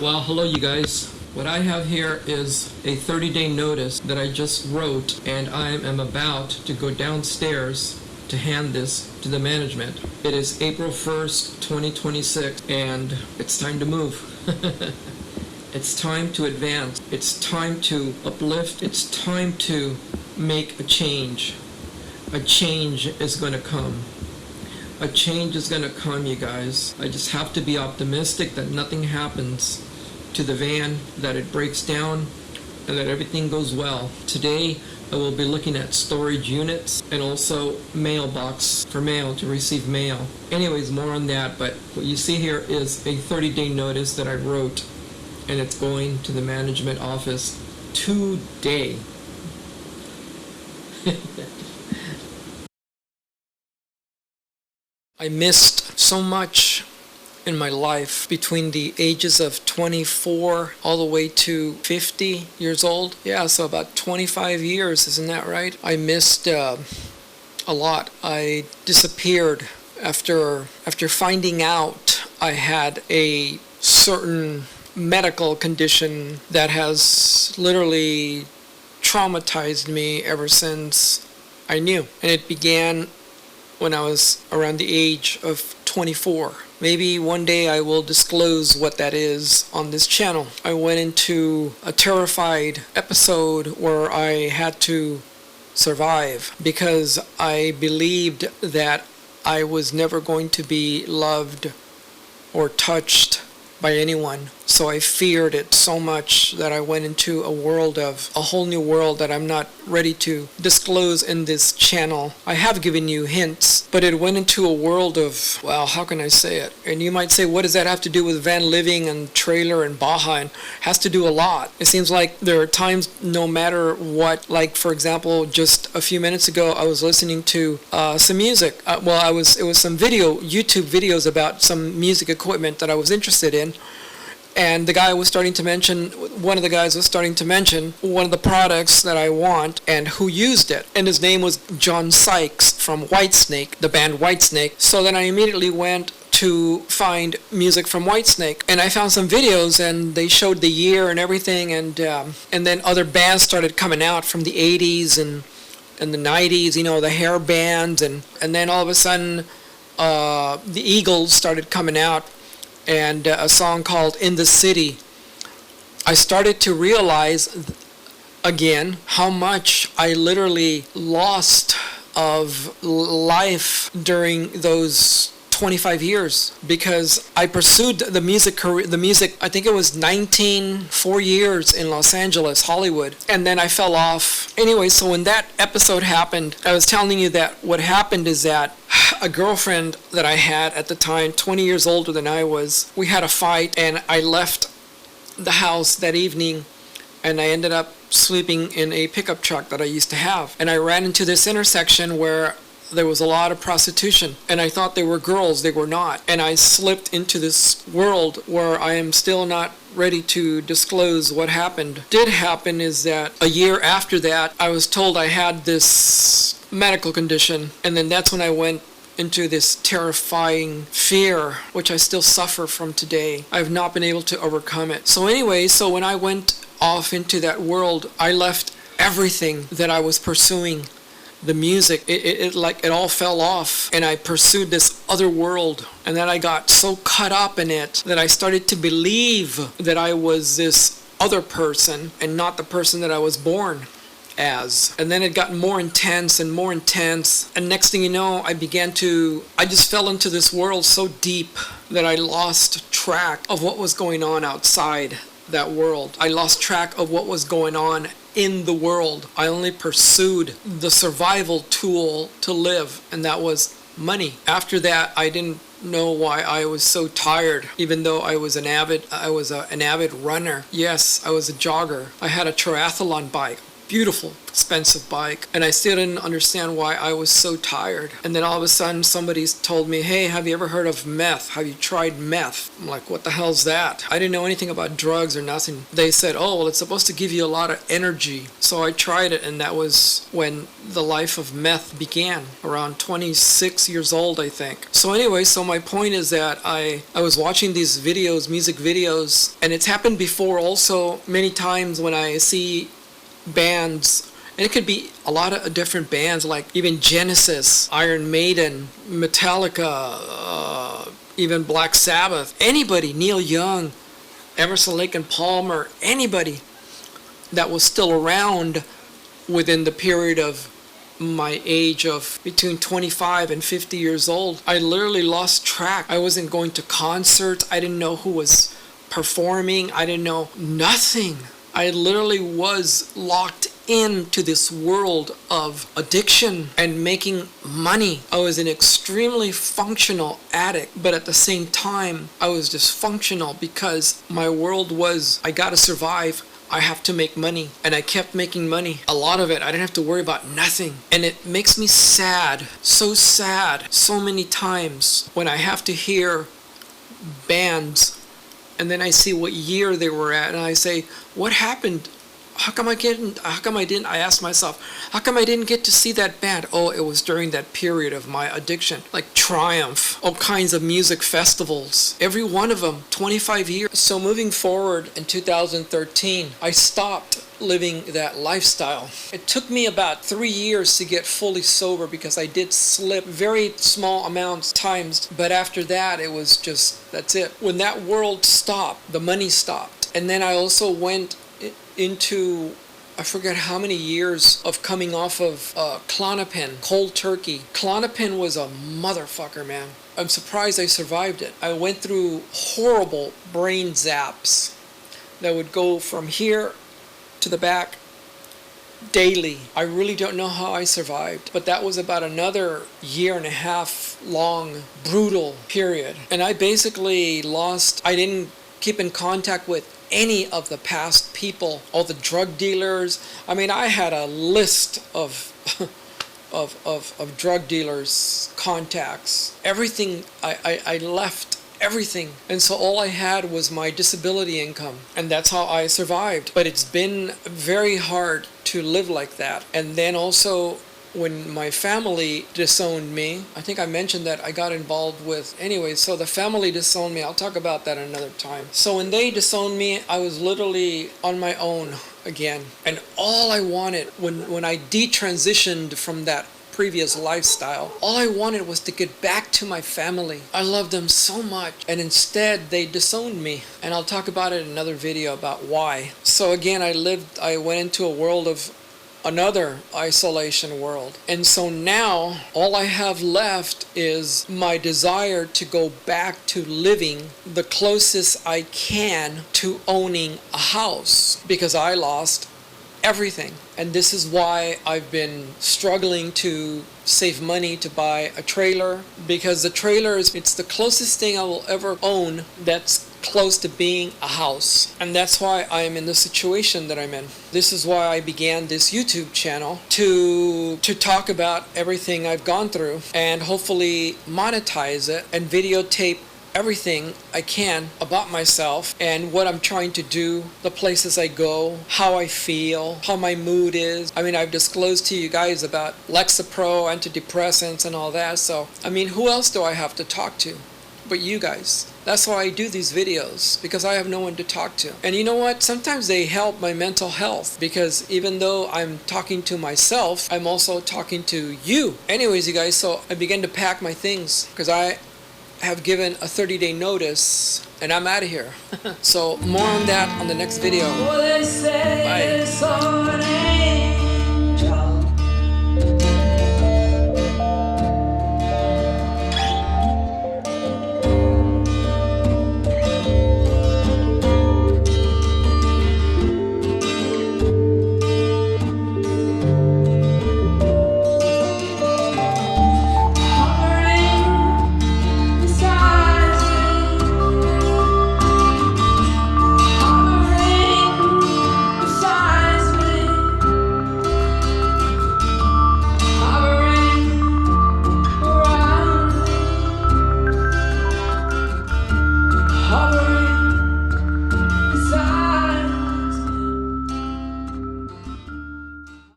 Well, hello you guys. What I have here is a 30-day notice that I just wrote, and I am about to go downstairs to hand this to the management. It is April 1st, 2026, and it's time to move. It's time to advance. It's time to uplift. It's time to make a change. A change is going to come. A change is going to come, you guys. I just have to be optimistic that nothing happens to the van, that it breaks down, and that everything goes well. Today, I will be looking at storage units and also mailbox for mail, to receive mail. Anyways, more on that, but what you see here is a 30-day notice that I wrote, and it's going to the management office today. I missed so much in my life between the ages of 24 all the way to 50 years old. Yeah, so about 25 years, isn't that right? I missed a lot. I disappeared after finding out I had a certain medical condition that has literally traumatized me ever since I knew. And it began when I was around the age of 24. Maybe one day I will disclose what that is on this channel. I went into a terrified episode where I had to survive because I believed that I was never going to be loved or touched by anyone. So I feared it so much that I went into a whole new world that I'm not ready to disclose in this channel. I have given you hints, but it went into a world of, well, how can I say it? And you might say, what does that have to do with van living and trailer and Baja? And has to do a lot. It seems like there are times, no matter what, like for example, just a few minutes ago, I was listening to some music. It was some YouTube videos about some music equipment that I was interested in. And one of the guys was starting to mention one of the products that I want and who used it. And his name was John Sykes from Whitesnake, the band Whitesnake. So then I immediately went to find music from Whitesnake. And I found some videos and they showed the year and everything. And then other bands started coming out from the 80s and the 90s, the hair bands. And then all of a sudden the Eagles started coming out. And a song called In the City. I started to realize again how much I literally lost of life during those 25 years because I pursued the music career, I think it was 4 years in Los Angeles, Hollywood, and then I fell off. Anyway, so when that episode happened, I was telling you that what happened is that a girlfriend that I had at the time, 20 years older than I was, we had a fight and I left the house that evening and I ended up sleeping in a pickup truck that I used to have. And I ran into this intersection where there was a lot of prostitution and I thought they were girls. They were not. And I slipped into this world where I am still not ready to disclose what happened. Did happen is that a year after that, I was told I had this medical condition, and then that's when I went into this terrifying fear, which I still suffer from today. I've not been able to overcome it. So anyway, when I went off into that world, I left everything that I was pursuing. The music, it all fell off, and I pursued this other world, and then I got so caught up in it that I started to believe that I was this other person and not the person that I was born as. And then it got more intense and more intense, and next thing you know, I just fell into this world so deep that I lost track of what was going on outside that world. I lost track of what was going on in the world. I only pursued the survival tool to live, and that was money. After that, I didn't know why I was so tired, even though I was an avid runner. Yes, I was a jogger. I had a triathlon bike, beautiful, expensive bike. And I still didn't understand why I was so tired. And then all of a sudden somebody told me, hey, have you ever heard of meth? Have you tried meth? I'm like, what the hell's that? I didn't know anything about drugs or nothing. They said, oh, well, it's supposed to give you a lot of energy. So I tried it, and that was when the life of meth began, around 26 years old, I think. So anyway, so my point is that I was watching these videos, music videos, and it's happened before also many times when I see bands, and it could be a lot of different bands, like even Genesis, Iron Maiden, Metallica, even Black Sabbath, anybody, Neil Young, Emerson, Lake and Palmer, anybody that was still around within the period of my age of between 25 and 50 years old. I literally lost track. I wasn't going to concerts. I didn't know who was performing. I didn't know nothing. I literally was locked into this world of addiction and making money. I was an extremely functional addict, but at the same time, I was dysfunctional because my world was, I gotta survive. I have to make money. And I kept making money. A lot of it, I didn't have to worry about nothing. And it makes me sad, so many times when I have to hear bands and then I see what year they were at, and I say, what happened? How come I didn't, I asked myself, how come I didn't get to see that band? Oh, it was during that period of my addiction. Like Triumph, all kinds of music festivals, every one of them, 25 years. So moving forward in 2013, I stopped living that lifestyle. It took me about 3 years to get fully sober because I did slip very small amounts times, but after that it was just, that's it. When that world stopped, the money stopped. And then I also went into, I forget how many years of coming off of Klonopin, cold turkey. Klonopin was a motherfucker, man. I'm surprised I survived it. I went through horrible brain zaps that would go from here to the back daily. I really don't know how I survived, but that was about another 1.5 year long brutal period. And I basically lost, I didn't keep in contact with any of the past people, all the drug dealers. I mean, I had a list of of drug dealers, contacts, everything. I left everything, and so all I had was my disability income, and that's how I survived. But it's been very hard to live like that. And then also when my family disowned me, I think I mentioned that I got involved with, anyway, so the family disowned me. I'll talk about that another time. So when they disowned me, I was literally on my own again. And all I wanted, when I detransitioned from that previous lifestyle, all I wanted was to get back to my family. I loved them so much, and instead they disowned me. And I'll talk about it in another video about why. So again, I went into a world of another isolation world. And so now all I have left is my desire to go back to living the closest I can to owning a house, because I lost everything. And this is why I've been struggling to save money to buy a trailer, because the trailer it's the closest thing I will ever own that's close to being a house. And that's why I am in the situation that I'm in. This is why I began this YouTube channel, to talk about everything I've gone through and hopefully monetize it and videotape everything I can about myself and what I'm trying to do, the places I go, how I feel, how my mood is. I mean, I've disclosed to you guys about Lexapro, antidepressants and all that. So, I mean, who else do I have to talk to but you guys? That's why I do these videos, because I have no one to talk to. And you know what? Sometimes they help my mental health, because even though I'm talking to myself, I'm also talking to you. Anyways, you guys, so I began to pack my things because I have given a 30-day notice and I'm out of here. So more on that on the next video. Bye.